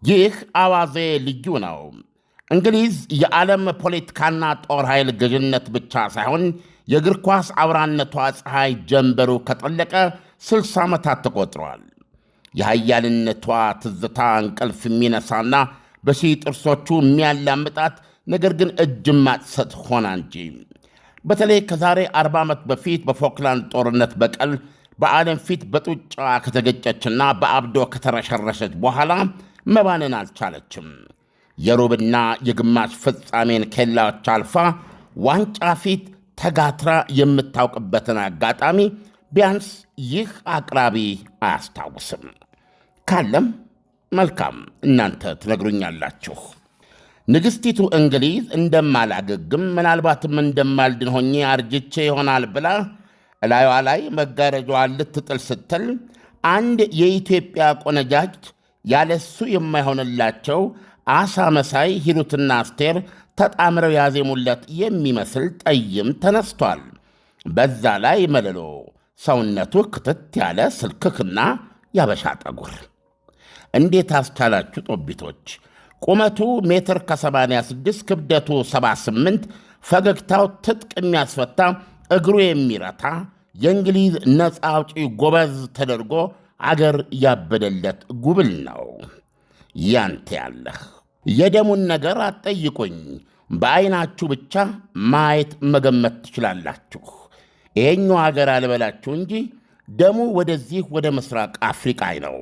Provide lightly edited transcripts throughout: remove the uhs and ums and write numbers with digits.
ይህ አዋዜ ልዩ ነው። እንግሊዝ የዓለም ፖለቲካና ጦር ኃይል ገዥነት ብቻ ሳይሆን የእግር ኳስ አውራነቷ ፀሐይ ጀንበሩ ከጠለቀ 60 ዓመታት ተቆጥረዋል። የኃያልነቷ ትዝታ እንቅልፍ የሚነሳና በሺህ ጥርሶቹ የሚያላምጣት ነገር ግን እጅ ማጥሰት ሆና እንጂ በተለይ ከዛሬ 40 ዓመት በፊት በፎክላንድ ጦርነት በቀል በዓለም ፊት በጡጫ ከተገጨችና በአብዶ ከተረሸረሸች በኋላ መባንን አልቻለችም። የሩብና የግማሽ ፍጻሜን ኬላዎች አልፋ ዋንጫ ፊት ተጋትራ የምታውቅበትን አጋጣሚ ቢያንስ ይህ አቅራቢ አያስታውስም። ካለም መልካም እናንተ ትነግሩኛላችሁ። ንግሥቲቱ እንግሊዝ እንደማላገግም ምናልባትም እንደማልድን ሆኜ አርጅቼ ይሆናል ብላ እላዩዋ ላይ መጋረጃዋን ልትጥል ስትል አንድ የኢትዮጵያ ቆነጃጅት ያለሱ የማይሆንላቸው አሳ መሳይ ሂሩትና አስቴር ተጣምረው ያዜሙለት የሚመስል ጠይም ተነስቷል። በዛ ላይ መለሎ ሰውነቱ ክትት ያለ ስልክክና ያበሻ ጠጉር። እንዴት አስቻላችሁ ጦቢቶች! ቁመቱ ሜትር ከ86 ክብደቱ 78 ፈገግታው ትጥቅ የሚያስፈታ እግሩ የሚረታ የእንግሊዝ ነፃ አውጪ ጎበዝ ተደርጎ አገር ያበደለት ጉብል ነው። ያንተ ያለህ የደሙን ነገር አትጠይቁኝ። በዐይናችሁ ብቻ ማየት መገመት ትችላላችሁ። ይሄኛው አገር አልበላችሁ እንጂ ደሙ ወደዚህ ወደ ምስራቅ አፍሪቃ ነው።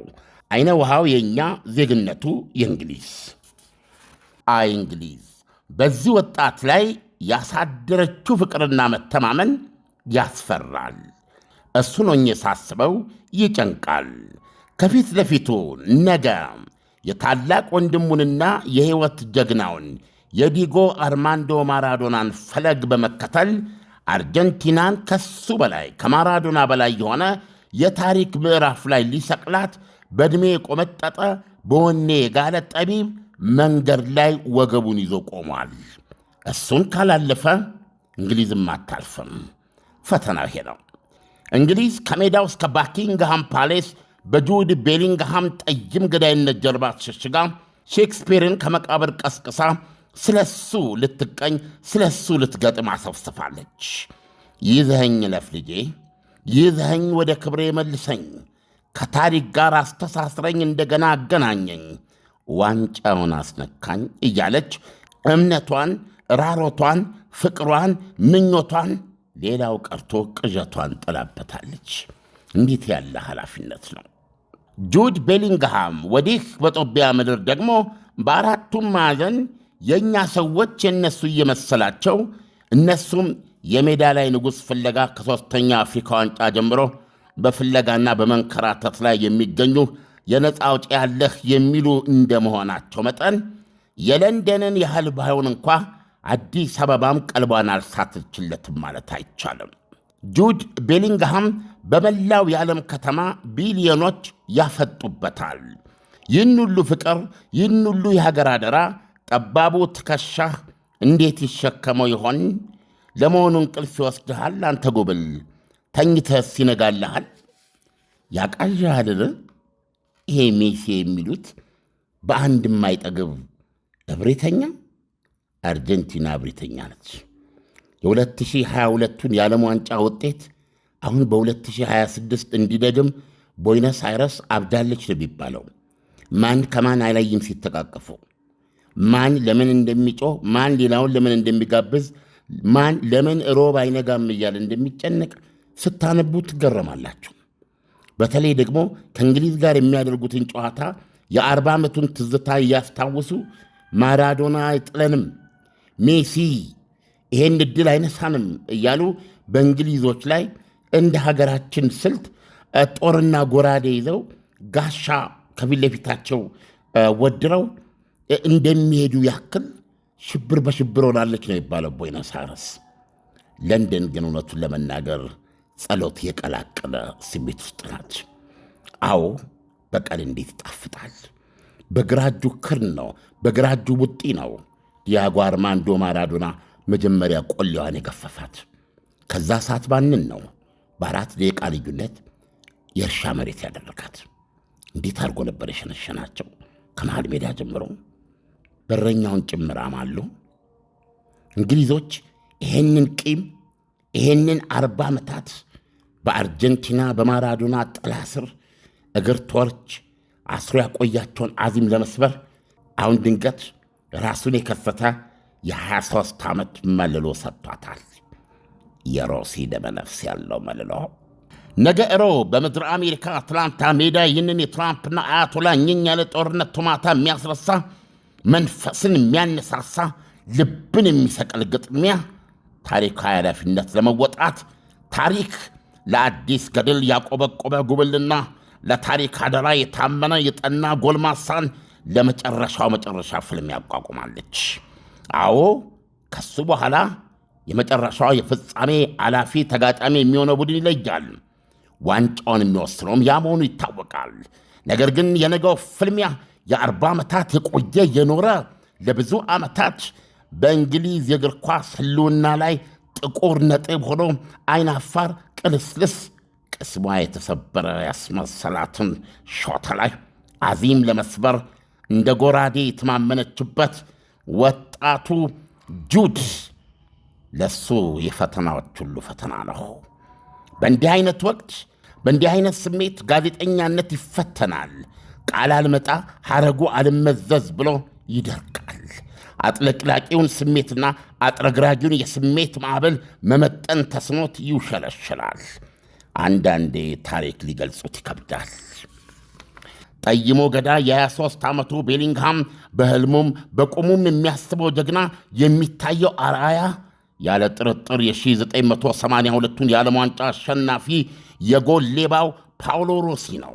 አይነ ውሃው የእኛ ዜግነቱ የእንግሊዝ። አይ እንግሊዝ በዚህ ወጣት ላይ ያሳደረችው ፍቅርና መተማመን ያስፈራል። እሱን ሆኜ ሳስበው ይጨንቃል። ከፊት ለፊቱ ነገ የታላቅ ወንድሙንና የሕይወት ጀግናውን የዲጎ አርማንዶ ማራዶናን ፈለግ በመከተል አርጀንቲናን ከሱ በላይ ከማራዶና በላይ የሆነ የታሪክ ምዕራፍ ላይ ሊሰቅላት በዕድሜ የቆመጠጠ በወኔ የጋለ ጠቢብ መንገድ ላይ ወገቡን ይዞ ቆሟል። እሱን ካላለፈ እንግሊዝም አታልፍም። ፈተናው ይሄ ነው። እንግሊዝ ከሜዳው እስከ ባኪንግሃም ፓሌስ በጁድ ቤሊንግሃም ጠይም ገዳይነት ጀርባ ተሸሽጋ ሼክስፒርን ከመቃብር ቀስቅሳ ስለሱ ልትቀኝ ስለሱ ልትገጥም አሰፍስፋለች። ይዘኸኝ ለፍ ልጄ፣ ይዘኸኝ ወደ ክብሬ መልሰኝ፣ ከታሪክ ጋር አስተሳስረኝ፣ እንደገና አገናኘኝ፣ ዋንጫውን አስነካኝ እያለች እምነቷን፣ ራሮቷን፣ ፍቅሯን፣ ምኞቷን፣ ሌላው ቀርቶ ቅዠቷን ጥላበታለች። እንዴት ያለ ኃላፊነት ነው! ጁድ ቤሊንግሃም ወዲህ በጦቢያ ምድር ደግሞ በአራቱም ማዕዘን የእኛ ሰዎች የእነሱ እየመሰላቸው እነሱም የሜዳ ላይ ንጉሥ ፍለጋ ከሦስተኛ አፍሪካ ዋንጫ ጀምሮ በፍለጋና በመንከራተት ላይ የሚገኙ የነፃ አውጪ ያለህ የሚሉ እንደመሆናቸው መጠን የለንደንን ያህል ባይሆን እንኳ አዲስ አበባም ቀልቧን አልሳተችለትም ማለት አይቻልም። ጁድ ቤሊንግሃም በመላው የዓለም ከተማ ቢሊዮኖች ያፈጡበታል። ይህን ሁሉ ፍቅር፣ ይህን ሁሉ የሀገር አደራ ጠባቡ ትከሻህ እንዴት ይሸከመው ይሆን? ለመሆኑ እንቅልፍ ይወስድሃል? አንተ ጉብል ተኝተህስ ይነጋልሃል? ያቃዣሃልን? ይሄ ሜሲ የሚሉት በአንድ የማይጠግብ እብሪተኛ። አርጀንቲና እብሪተኛ ነች። የ2022ቱን የዓለም ዋንጫ ውጤት አሁን በ2026 እንዲደግም ቦይነስ አይረስ አብዳለች ነው የሚባለው። ማን ከማን አይለይም ሲተቃቀፉ፣ ማን ለምን እንደሚጮህ፣ ማን ሌላውን ለምን እንደሚጋብዝ፣ ማን ለምን ሮብ አይነጋም እያለ እንደሚጨነቅ ስታነቡ ትገረማላችሁ። በተለይ ደግሞ ከእንግሊዝ ጋር የሚያደርጉትን ጨዋታ የ40 ዓመቱን ትዝታ እያስታወሱ ማራዶና አይጥለንም፣ ሜሲ ይሄን ዕድል አይነሳንም እያሉ በእንግሊዞች ላይ እንደ ሀገራችን ስልት ጦርና ጎራዴ ይዘው ጋሻ ከፊት ለፊታቸው ወድረው እንደሚሄዱ ያክል ሽብር በሽብር ሆናለች ነው የሚባለው ቦይነስ አይረስ። ለንደን ግን እውነቱን ለመናገር ጸሎት የቀላቀለ ስሜት ውስጥ ናት። አዎ በቀል እንዴት ይጣፍጣል! በግራ እጁ ክርን ነው፣ በግራ እጁ ቡጢ ነው ዲያጎ አርማንዶ ማራዶና መጀመሪያ ቆሌዋን የገፈፋት። ከዛ ሰዓት ባንን ነው በ4 ደቂቃ ልዩነት የእርሻ መሬት ያደረጋት። እንዴት አድርጎ ነበር የሸነሸናቸው! ከመሃል ሜዳ ጀምሮ በረኛውን ጭምር አማሉ። እንግሊዞች ይሄንን ቂም ይሄንን 40 ዓመታት በአርጀንቲና በማራዶና ጥላ ስር እግር ተወርች አስሮ ያቆያቸውን አዚም ለመስበር አሁን ድንገት ራሱን የከፈተ የ23 ዓመት መልሎ ሰጥቷታል። የሮሲ ደመነፍስ ያለው መልሎ ነገ እሮብ በምድር አሜሪካ አትላንታ ሜዳ ይህንን የትራምፕና አያቶላ እኝኝ ያለ ጦርነት ቶማታ የሚያስረሳ መንፈስን የሚያነሳሳ ልብን የሚሰቅል ግጥሚያ ታሪካዊ ኃላፊነት ለመወጣት ታሪክ ለአዲስ ገድል ያቆበቆበ ጉብልና ለታሪክ አደራ የታመነ የጠና ጎልማሳን ለመጨረሻው መጨረሻ ፍልም ያቋቁማለች። አዎ ከሱ በኋላ የመጨረሻው የፍጻሜ አላፊ ተጋጣሚ የሚሆነው ቡድን ይለያል። ዋንጫውን የሚወስነውም ያ መሆኑ ይታወቃል። ነገር ግን የነገው ፍልሚያ የ40 ዓመታት የቆየ የኖረ ለብዙ ዓመታት በእንግሊዝ የእግር ኳስ ህልውና ላይ ጥቁር ነጥብ ሆኖ አይናፋር ቅልስልስ ቅስሟ የተሰበረ ያስመሰላትን ሾተ ላይ አዚም ለመስበር እንደ ጎራዴ የተማመነችበት ወጣቱ ጁድ ለሱ የፈተናዎች ሁሉ ፈተና ነው። በእንዲህ አይነት ወቅት በእንዲህ አይነት ስሜት ጋዜጠኛነት ይፈተናል። ቃል አልመጣ ሐረጉ አልመዘዝ ብሎ ይደርቃል። አጥለቅላቂውን ስሜትና አጥረግራጊውን የስሜት ማዕበል መመጠን ተስኖት ይውሸለሽላል። አንዳንዴ ታሪክ ሊገልጹት ይከብዳል። ጠይሞ ገዳ የ23 ዓመቱ ቤሊንግሃም በሕልሙም በቁሙም የሚያስበው ጀግና የሚታየው አርአያ ያለ ጥርጥር የ1982ቱን የዓለም ዋንጫ አሸናፊ የጎል ሌባው ፓውሎ ሮሲ ነው።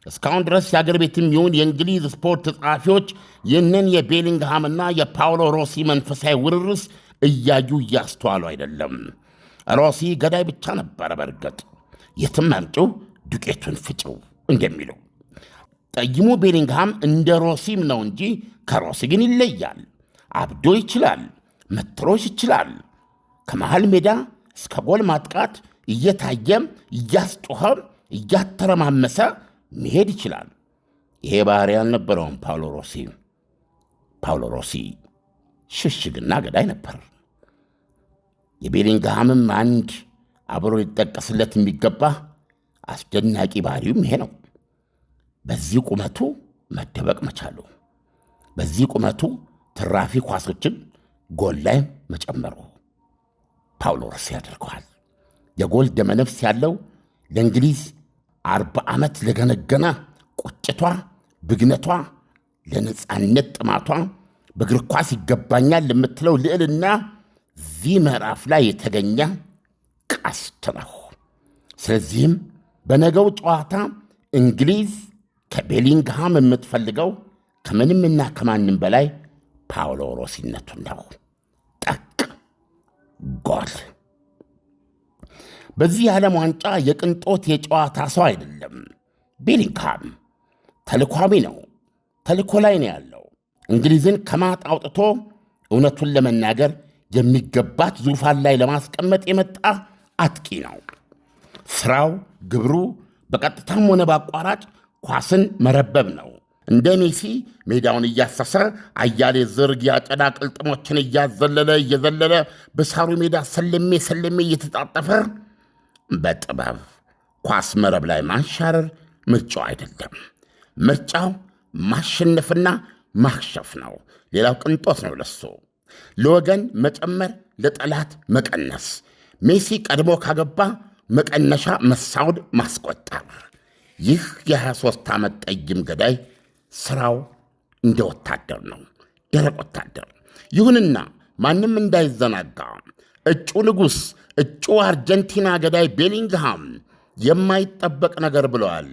እስካሁን ድረስ የአገር ቤትም ይሁን የእንግሊዝ ስፖርት ጸሐፊዎች ይህንን የቤሊንግሃምና የፓውሎ ሮሲ መንፈሳዊ ውርርስ እያዩ እያስተዋሉ አይደለም። ሮሲ ገዳይ ብቻ ነበረ። በርግጥ የትም አምጪው ዱቄቱን ፍጪው እንደሚለው ጠይሙ ቤሊንግሃም እንደ ሮሲም ነው እንጂ ከሮሲ ግን ይለያል። አብዶ ይችላል፣ መትሮሽ ይችላል። ከመሃል ሜዳ እስከ ጎል ማጥቃት እየታየም እያስጮኸም እያተረማመሰ መሄድ ይችላል። ይሄ ባህሪ ያልነበረውም ፓውሎ ሮሲ ሽሽግና ገዳይ ነበር። የቤሊንግሃምም አንድ አብሮ ሊጠቀስለት የሚገባ አስደናቂ ባህሪውም ይሄ ነው። በዚህ ቁመቱ መደበቅ መቻሉ፣ በዚህ ቁመቱ ትራፊ ኳሶችን ጎል ላይ መጨመሩ ፓውሎ ሮሲ ያደርገዋል። የጎል ደመነፍስ ያለው ለእንግሊዝ 40 ዓመት ለገነገና ቁጭቷ፣ ብግነቷ፣ ለነፃነት ጥማቷ፣ በእግር ኳስ ይገባኛል ለምትለው ልዕልና እዚህ ምዕራፍ ላይ የተገኘ ቀስት ነው። ስለዚህም በነገው ጨዋታ እንግሊዝ ከቤሊንግሃም የምትፈልገው ከምንምና ከማንም በላይ ፓውሎ ሮሲነቱን ነው። ጠቅ ጎል። በዚህ የዓለም ዋንጫ የቅንጦት የጨዋታ ሰው አይደለም ቤሊንግሃም። ተልኳሚ ነው። ተልኮ ላይ ነው ያለው። እንግሊዝን ከማጥ አውጥቶ እውነቱን ለመናገር የሚገባት ዙፋን ላይ ለማስቀመጥ የመጣ አጥቂ ነው። ሥራው፣ ግብሩ በቀጥታም ሆነ በአቋራጭ ኳስን መረበብ ነው። እንደ ሜሲ ሜዳውን እያሰሰ አያሌ ዝርግ ያጨዳ ቅልጥሞችን እየዘለለ በሳሩ ሜዳ ሰለሜ እየተጣጠፈ በጥበብ ኳስ መረብ ላይ ማንሻረር ምርጫው አይደለም። ምርጫው ማሸነፍና ማክሸፍ ነው። ሌላው ቅንጦት ነው ለሱ። ለወገን መጨመር፣ ለጠላት መቀነስ። ሜሲ ቀድሞ ካገባ መቀነሻ መሳውድ ማስቆጠር። ይህ የ23 ዓመት ጠይም ገዳይ ሥራው እንደ ወታደር ነው፣ ደረቅ ወታደር። ይሁንና ማንም እንዳይዘናጋ እጩ ንጉሥ፣ እጩ አርጀንቲና ገዳይ ቤሊንግሃም የማይጠበቅ ነገር ብለዋል።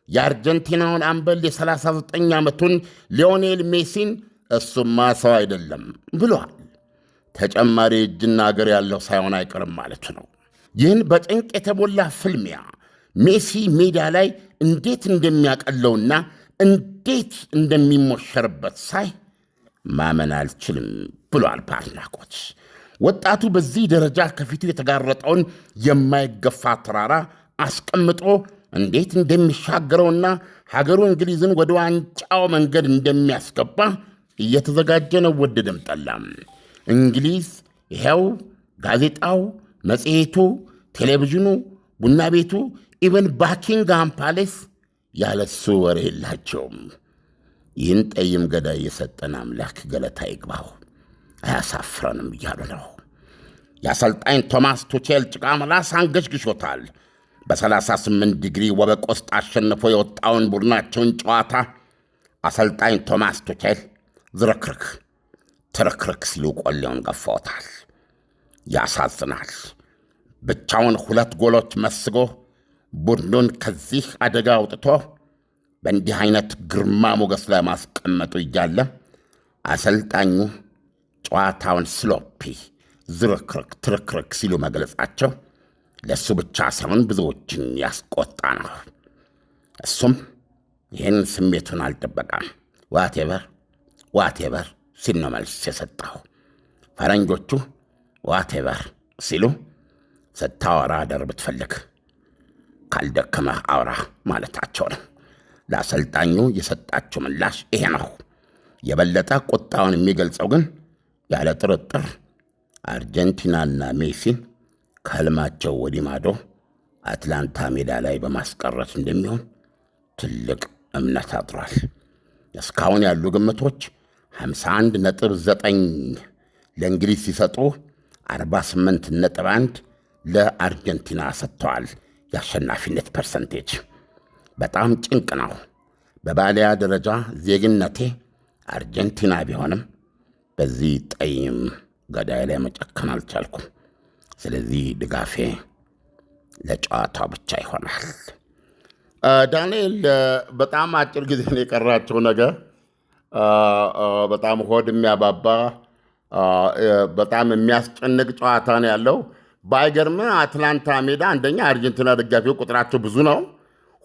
የአርጀንቲናውን አምበል የ39 ዓመቱን ሊዮኔል ሜሲን እሱማ ሰው አይደለም ብለዋል። ተጨማሪ እጅና እግር ያለው ሳይሆን አይቀርም ማለቱ ነው። ይህን በጭንቅ የተሞላ ፍልሚያ ሜሲ ሜዳ ላይ እንዴት እንደሚያቀለውና እንዴት እንደሚሞሸርበት ሳይ ማመን አልችልም ብሏል በአድናቆት። ወጣቱ በዚህ ደረጃ ከፊቱ የተጋረጠውን የማይገፋ ተራራ አስቀምጦ እንዴት እንደሚሻገረውና ሀገሩ እንግሊዝን ወደ ዋንጫው መንገድ እንደሚያስገባ እየተዘጋጀ ነው። ወደደም ጠላም እንግሊዝ ይኸው ጋዜጣው፣ መጽሔቱ፣ ቴሌቪዥኑ፣ ቡና ቤቱ፣ ኢቨን ባኪንግሃም ፓሌስ ያለሱ ወሬ የላቸውም። ይህን ጠይም ገዳይ የሰጠን አምላክ ገለታ ይግባው፣ አያሳፍረንም እያሉ ነው። የአሰልጣኝ ቶማስ ቱቼል ጭቃ ምላስ አንገሽግሾታል። በ38 ዲግሪ ወበቆስጥ አሸንፎ የወጣውን ቡድናቸውን ጨዋታ አሰልጣኝ ቶማስ ቱቼል ዝርክርክ ትርክርክ ሲሉ ቆሌውን ገፋውታል። ያሳዝናል። ብቻውን 2 ጎሎች መስጎ ቡድኑን ከዚህ አደጋ አውጥቶ በእንዲህ አይነት ግርማ ሞገስ ላይ ማስቀመጡ እያለ አሰልጣኙ ጨዋታውን ስሎፒ ዝርክርክ ትርክርክ ሲሉ መግለጻቸው ለእሱ ብቻ ሳይሆን ብዙዎችን ያስቆጣ ነው። እሱም ይህን ስሜቱን አልደበቀም። ዋቴቨር ሲል ነው መልስ የሰጠው። ፈረንጆቹ ዋቴቨር ሲሉ ስታወራ አደር ብትፈልግ ካልደከመህ አውራ ማለታቸው ነው። ለአሰልጣኙ የሰጣቸው ምላሽ ይሄ ነው። የበለጠ ቁጣውን የሚገልጸው ግን ያለ ጥርጥር አርጀንቲናና ሜሲን ከህልማቸው ወዲህ ማዶ አትላንታ ሜዳ ላይ በማስቀረት እንደሚሆን ትልቅ እምነት አድሯል። እስካሁን ያሉ ግምቶች 51.9 ለእንግሊዝ ሲሰጡ 48.1 ለአርጀንቲና ሰጥተዋል። የአሸናፊነት ፐርሰንቴጅ በጣም ጭንቅ ነው። በባሊያ ደረጃ ዜግነቴ አርጀንቲና ቢሆንም በዚህ ጠይም ገዳይ ላይ መጨከን አልቻልኩም። ስለዚህ ድጋፌ ለጨዋታው ብቻ ይሆናል። ዳንኤል፣ በጣም አጭር ጊዜ ነው የቀራቸው ነገር በጣም ሆድ የሚያባባ በጣም የሚያስጨንቅ ጨዋታ ነው ያለው። ባይገርም አትላንታ ሜዳ አንደኛ አርጀንቲና ደጋፊው ቁጥራቸው ብዙ ነው።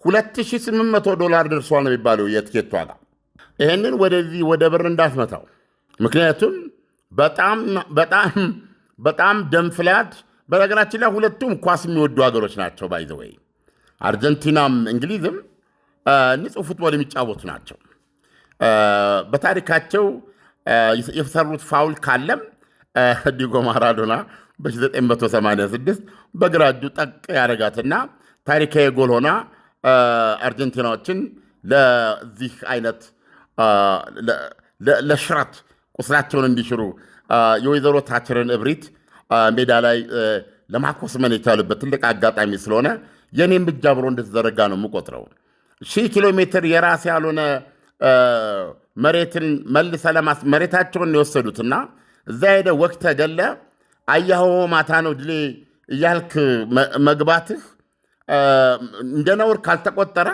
$2,800 ደርሷል ነው የሚባለው የትኬት ዋጋ። ይህንን ወደዚህ ወደ ብር እንዳትመታው፣ ምክንያቱም በጣም ደምፍላት። በነገራችን ላይ ሁለቱም ኳስ የሚወዱ ሀገሮች ናቸው። ባይዘወይ አርጀንቲናም እንግሊዝም ንጹህ ፉትቦል የሚጫወቱ ናቸው። በታሪካቸው የሰሩት ፋውል ካለም ዲጎ ማራዶና በ1986 በግራ እጁ ጠቅ ያደረጋትና ታሪካዊ ጎል ሆና አርጀንቲናዎችን ለዚህ አይነት ለሽረት ቁስላቸውን እንዲሽሩ የወይዘሮ ታችርን እብሪት ሜዳ ላይ ለማኮስመን የቻሉበት ትልቅ አጋጣሚ ስለሆነ የኔም እጅ አብሮ እንደተዘረጋ ነው የምቆጥረው። 1000 ኪሎ ሜትር የራስ ያልሆነ መሬትን መልሰ መሬታቸውን የወሰዱትና እዛ ሄደ ወቅት ተገለ አያሆ ማታ ነው ድሌ እያልክ መግባትህ እንደ ነውር ካልተቆጠረ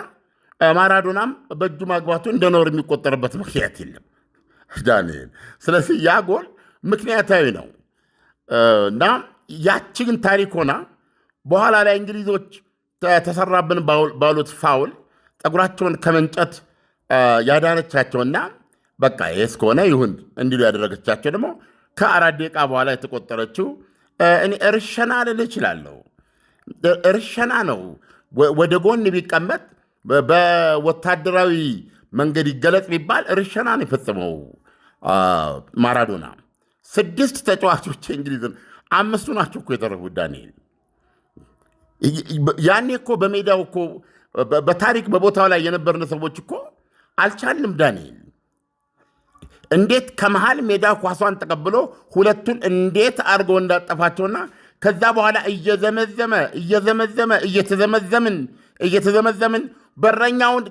ማራዶናም በእጁ ማግባቱ እንደ ነውር የሚቆጠርበት ምክንያት የለም ዳንኤል። ስለዚህ ያ ጎል ምክንያታዊ ነው እና ያቺ ግን ታሪክ ሆና በኋላ ላይ እንግሊዞች ተሰራብን ባሉት ፋውል ጠጉራቸውን ከመንጨት ያዳነቻቸውና በቃ ይህ እስከሆነ ይሁን እንዲሉ ያደረገቻቸው ደግሞ ከ4 ደቂቃ በኋላ የተቆጠረችው እኔ እርሸና ልል እችላለሁ። እርሸና ነው። ወደ ጎን ቢቀመጥ በወታደራዊ መንገድ ይገለጽ ቢባል እርሸና ነው የፈጸመው ማራዶና። 6 ተጫዋቾች እንግሊዝን 5ቱ ናቸው እኮ የተረፉት ዳንኤል። ያኔ እኮ በሜዳው እኮ በታሪክ በቦታው ላይ የነበርን ሰዎች እኮ አልቻልም ዳንኤል። እንዴት ከመሃል ሜዳ ኳሷን ተቀብሎ ሁለቱን እንዴት አድርገው እንዳጠፋቸውና ከዛ በኋላ እየተዘመዘምን በረኛውን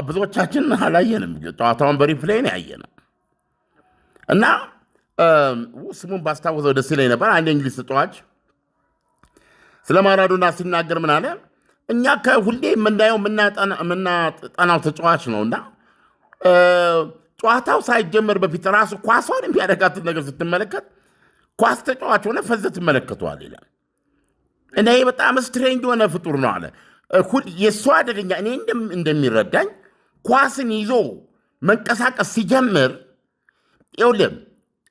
ብዙዎቻችን አላየንም። ጨዋታውን በሪፕሌይ ነው ያየነው እና ስሙን ባስታወሰው ደስ ይለኝ ነበር። አንድ እንግሊዝ ተጫዋች ስለ ማራዶና ሲናገር ምን አለ? እኛ ከሁሌ የምናየው የምናጠናው ተጫዋች ነውና ጨዋታው ሳይጀመር በፊት ራሱ ኳሷን የሚያደርጋትን ነገር ስትመለከት ኳስ ተጫዋች ሆነ ፈዘ ትመለከተዋል ይላል። እና ይህ በጣም ስትሬንጅ የሆነ ፍጡር ነው አለ። የእሱ አደገኛ እኔ እንደሚረዳኝ ኳስን ይዞ መንቀሳቀስ ሲጀምር ይኸውልህ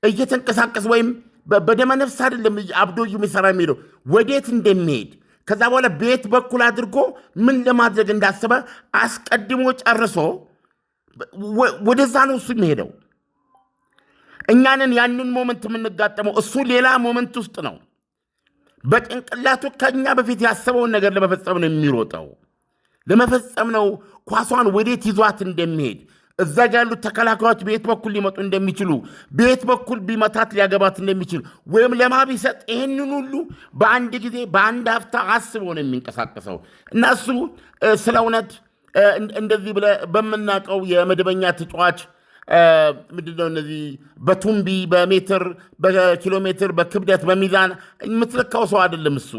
እየተንቀሳቀስ ወይም በደመ ነፍስ አይደለም አብዶ የሚሰራ የሚሄደው ወዴት እንደሚሄድ ከዛ በኋላ ቤት በኩል አድርጎ ምን ለማድረግ እንዳሰበ አስቀድሞ ጨርሶ ወደዛ ነው እሱ የሚሄደው። እኛንን ያንን ሞመንት የምንጋጠመው እሱ ሌላ ሞመንት ውስጥ ነው። በጭንቅላቱ ከኛ በፊት ያሰበውን ነገር ለመፈጸም ነው የሚሮጠው። ለመፈጸም ነው ኳሷን ወዴት ይዟት እንደሚሄድ እዛ ያሉት ተከላካዮች ቤት በኩል ሊመጡ እንደሚችሉ ቤት በኩል ቢመታት ሊያገባት እንደሚችል ወይም ለማቢሰጥ ይህንን ሁሉ በአንድ ጊዜ በአንድ ሀፍታ አስቦ ነው የሚንቀሳቀሰው እና እሱ ስለ እውነት እንደዚህ ብለህ በምናውቀው የመደበኛ ተጫዋች ምንድነው እነዚህ በቱምቢ በሜትር በኪሎ ሜትር በክብደት በሚዛን የምትለካው ሰው አይደለም። እሱ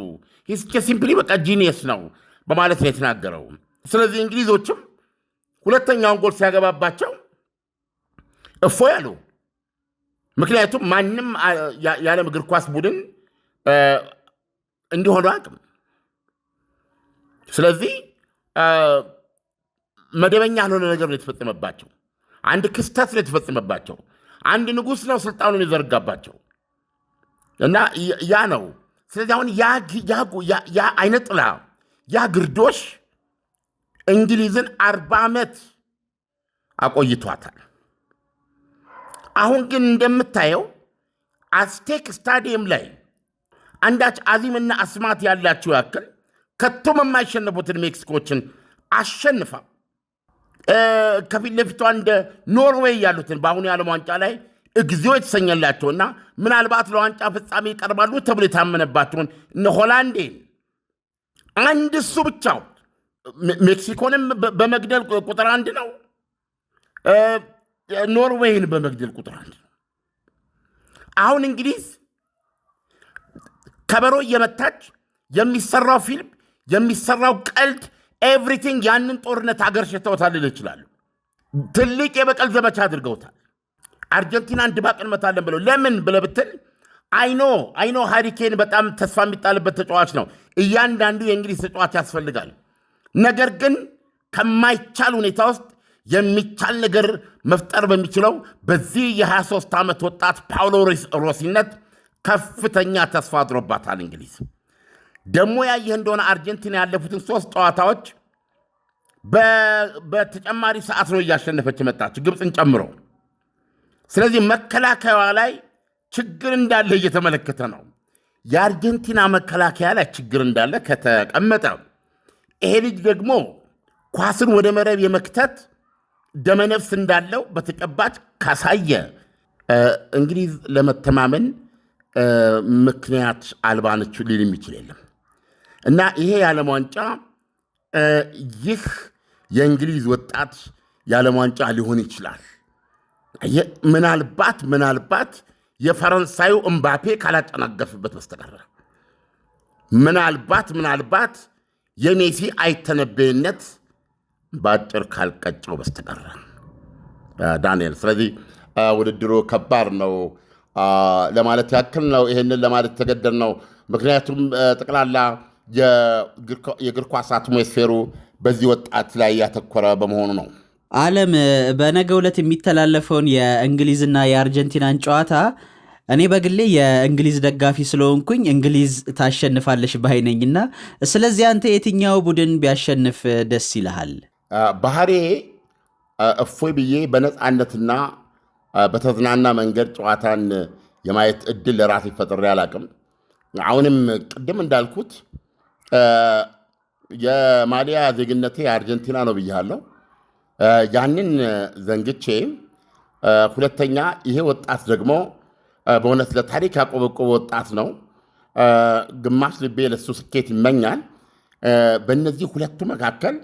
ሲምፕሊ በቃ ጂኒየስ ነው በማለት ነው የተናገረው። ስለዚህ እንግሊዞችም ሁለተኛውን ጎል ሲያገባባቸው እፎ ያሉ፣ ምክንያቱም ማንም የዓለም እግር ኳስ ቡድን እንዲሆኑ አቅም። ስለዚህ መደበኛ ያልሆነ ነገር ነው የተፈጸመባቸው። አንድ ክስተት ነው የተፈጸመባቸው። አንድ ንጉሥ ነው ስልጣኑን የዘረጋባቸው እና ያ ነው። ስለዚህ አሁን ያ አይነ ጥላ ያ ግርዶሽ እንግሊዝን 40 ዓመት አቆይቷታል። አሁን ግን እንደምታየው አዝቴክ ስታዲየም ላይ አንዳች አዚምና አስማት ያላቸው ያክል ከቶም የማይሸነፉትን ሜክሲኮችን አሸንፋ ከፊት ለፊቷ እንደ ኖርዌይ ያሉትን በአሁኑ የዓለም ዋንጫ ላይ እግዚኦ የተሰኘላቸውና ምናልባት ለዋንጫ ፍጻሜ ይቀርባሉ ተብሎ የታመነባቸውን እነ ሆላንዴን አንድ እሱ ብቻው ሜክሲኮንም በመግደል ቁጥር 1 ነው። ኖርዌይን በመግደል ቁጥር 1 ነው። አሁን እንግሊዝ ከበሮ እየመታች የሚሰራው ፊልም የሚሰራው ቀልድ ኤቭሪቲንግ ያንን ጦርነት አገር ሸተውታል ልል ይችላሉ። ትልቅ የበቀል ዘመቻ አድርገውታል። አርጀንቲናን ድባቅ እንመታለን ብለው ለምን ብለህ ብትል አይኖ ሃሪኬን በጣም ተስፋ የሚጣልበት ተጫዋች ነው። እያንዳንዱ የእንግሊዝ ተጫዋች ያስፈልጋል። ነገር ግን ከማይቻል ሁኔታ ውስጥ የሚቻል ነገር መፍጠር በሚችለው በዚህ የ23 ዓመት ወጣት ፓውሎ ሮሲነት ከፍተኛ ተስፋ አድሮባታል እንግሊዝ። ደግሞ ያየህ እንደሆነ አርጀንቲና ያለፉትን 3 ጨዋታዎች በተጨማሪ ሰዓት ነው እያሸነፈች መጣች፣ ግብፅን ጨምሮ። ስለዚህ መከላከያዋ ላይ ችግር እንዳለ እየተመለከተ ነው። የአርጀንቲና መከላከያ ላይ ችግር እንዳለ ከተቀመጠ ይሄ ልጅ ደግሞ ኳስን ወደ መረብ የመክተት ደመነፍስ እንዳለው በተጨባጭ ካሳየ እንግሊዝ ለመተማመን ምክንያት አልባነች ሊል የሚችል የለም እና ይሄ የዓለም ዋንጫ ይህ የእንግሊዝ ወጣት የዓለም ዋንጫ ሊሆን ይችላል። ምናልባት የፈረንሳዩ እምባፔ ካላጨናገፍበት በስተቀር ምናልባት የሜሲ አይተነበይነት በአጭር ካልቀጨው በስተቀር ዳንኤል። ስለዚህ ውድድሩ ከባድ ነው ለማለት ያክል ነው። ይህንን ለማለት ተገደድ ነው። ምክንያቱም ጠቅላላ የእግር ኳስ አትሞስፌሩ በዚህ ወጣት ላይ ያተኮረ በመሆኑ ነው። ዓለም በነገው ዕለት የሚተላለፈውን የእንግሊዝና የአርጀንቲናን ጨዋታ እኔ በግሌ የእንግሊዝ ደጋፊ ስለሆንኩኝ እንግሊዝ ታሸንፋለሽ ባይነኝና፣ ስለዚህ አንተ የትኛው ቡድን ቢያሸንፍ ደስ ይልሃል? ባህሬ እፎይ ብዬ በነፃነትና በተዝናና መንገድ ጨዋታን የማየት እድል ለራሴ ፈጥሬ አላቅም። አሁንም ቅድም እንዳልኩት የማሊያ ዜግነቴ አርጀንቲና ነው ብያለሁ። ያንን ዘንግቼ ሁለተኛ ይሄ ወጣት ደግሞ በእውነት ለታሪክ ያቆበቆበ ወጣት ነው። ግማሽ ልቤ ለሱ ስኬት ይመኛል። በእነዚህ ሁለቱ መካከል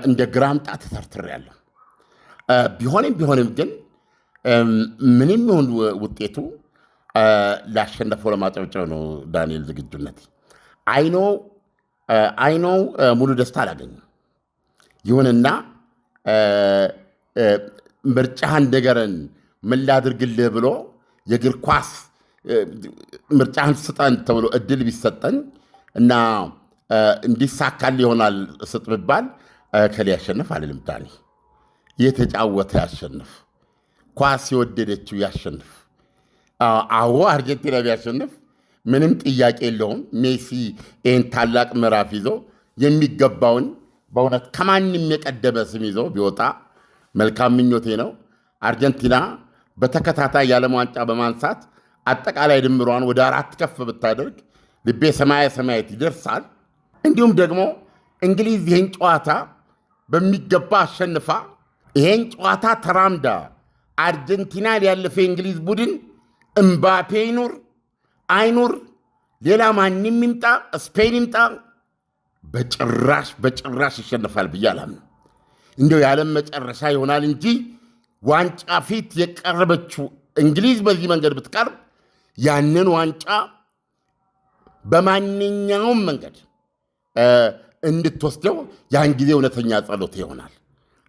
እንደ ግራምጣ ተተርትሬያለሁ። ቢሆንም ግን ምንም ይሁን ውጤቱ ላሸነፈው ለማጨብጨብ ነው ዳንኤል ዝግጁነት። አይኖ ሙሉ ደስታ አላገኝም። ይሁንና ምርጫህን ንገረን ምን ላድርግልህ ብሎ የእግር ኳስ ምርጫህን ስጠን ተብሎ እድል ቢሰጠኝ እና እንዲሳካል ይሆናል ስጥ ብባል ከሊ ያሸንፍ አልልም። ዳኒ የተጫወተ ያሸንፍ፣ ኳስ የወደደችው ያሸንፍ። አዎ አርጀንቲና ቢያሸንፍ ምንም ጥያቄ የለውም። ሜሲ ይህን ታላቅ ምዕራፍ ይዞ የሚገባውን በእውነት ከማንም የቀደመ ስም ይዞ ቢወጣ መልካም ምኞቴ ነው። አርጀንቲና በተከታታይ የዓለም ዋንጫ በማንሳት አጠቃላይ ድምሯን ወደ 4 ከፍ ብታደርግ ልቤ ሰማያት ይደርሳል። እንዲሁም ደግሞ እንግሊዝ ይህን ጨዋታ በሚገባ አሸንፋ ይህን ጨዋታ ተራምዳ አርጀንቲናን ያለፈ የእንግሊዝ ቡድን እምባፔ ይኑር አይኑር ሌላ ማንም ይምጣ ስፔን ይምጣ በጭራሽ ይሸነፋል ብዬ አላምንም። እንደው የዓለም መጨረሻ ይሆናል እንጂ ዋንጫ ፊት የቀረበችው እንግሊዝ በዚህ መንገድ ብትቀርብ ያንን ዋንጫ በማንኛውም መንገድ እንድትወስደው ያን ጊዜ እውነተኛ ጸሎት ይሆናል።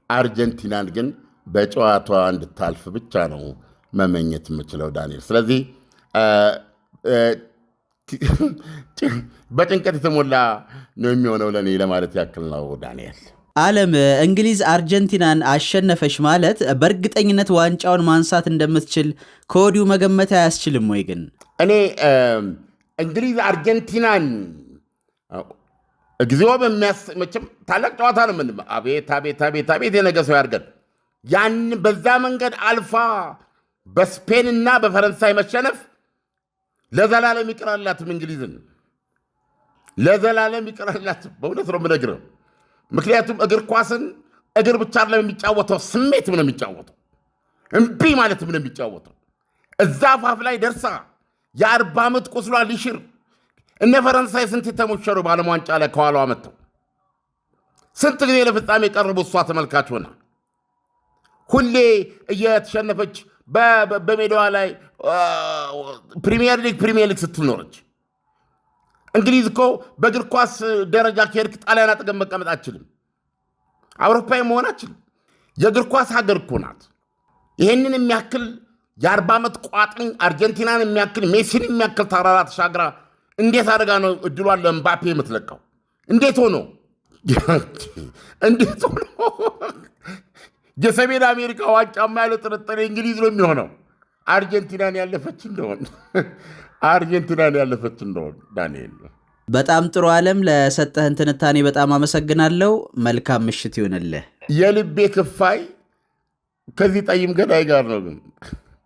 አርጀንቲናን ግን በጨዋታዋ እንድታልፍ ብቻ ነው መመኘት የምችለው ዳንኤል። ስለዚህ በጭንቀት የተሞላ ነው የሚሆነው ለእኔ ለማለት ያክል ነው ዳንኤል። ዓለም እንግሊዝ አርጀንቲናን አሸነፈች ማለት በእርግጠኝነት ዋንጫውን ማንሳት እንደምትችል ከወዲሁ መገመት አያስችልም ወይ? ግን እኔ እንግሊዝ አርጀንቲናን እግዚኦ መቼም ታላቅ ጨዋታ ነው። ምን አቤት የነገ ሰው ያድርገን። ያን በዛ መንገድ አልፋ በስፔንና በፈረንሳይ መሸነፍ ለዘላለም ይቅራላትም። እንግሊዝን ለዘላለም ይቅራላትም። በእውነት ነው የምነግርህ። ምክንያቱም እግር ኳስን እግር ብቻ አይደለም የሚጫወተው፣ ስሜት ነው የሚጫወተው፣ እምቢ ማለት ነው የሚጫወተው። እዛ አፋፍ ላይ ደርሳ የ40 ዓመት ቁስሏ ሊሽር እነ ፈረንሳይ ስንት የተሞሸሩ በዓለም ዋንጫ ላይ ከኋላዋ መጥተው ስንት ጊዜ ለፍጻሜ የቀረቡ እሷ ተመልካች ሆና ሁሌ እየተሸነፈች በሜዳዋ ላይ ፕሪሚየር ሊግ ስትል ኖረች። እንግሊዝ እኮ በእግር ኳስ ደረጃ ከሄድክ ጣሊያን አጠገብ መቀመጥ አችልም፣ አውሮፓዊ መሆን አችልም። የእግር ኳስ ሀገር እኮ ናት። ይህንን የሚያክል የ40 ዓመት ቋጥኝ አርጀንቲናን የሚያክል ሜሲን የሚያክል ተራራ ተሻግራ እንዴት አደጋ ነው እድሏን ለምባፔ የምትለቀው? እንዴት ሆኖ የሰሜን አሜሪካ ዋንጫማ ያለ ጥርጥር እንግሊዝ ነው የሚሆነው አርጀንቲናን ያለፈች እንደሆን። ዳንኤል በጣም ጥሩ ዓለም፣ ለሰጠህን ትንታኔ በጣም አመሰግናለሁ። መልካም ምሽት ይሆንልህ። የልቤ ክፋይ ከዚህ ጠይም ገዳይ ጋር ነው ግን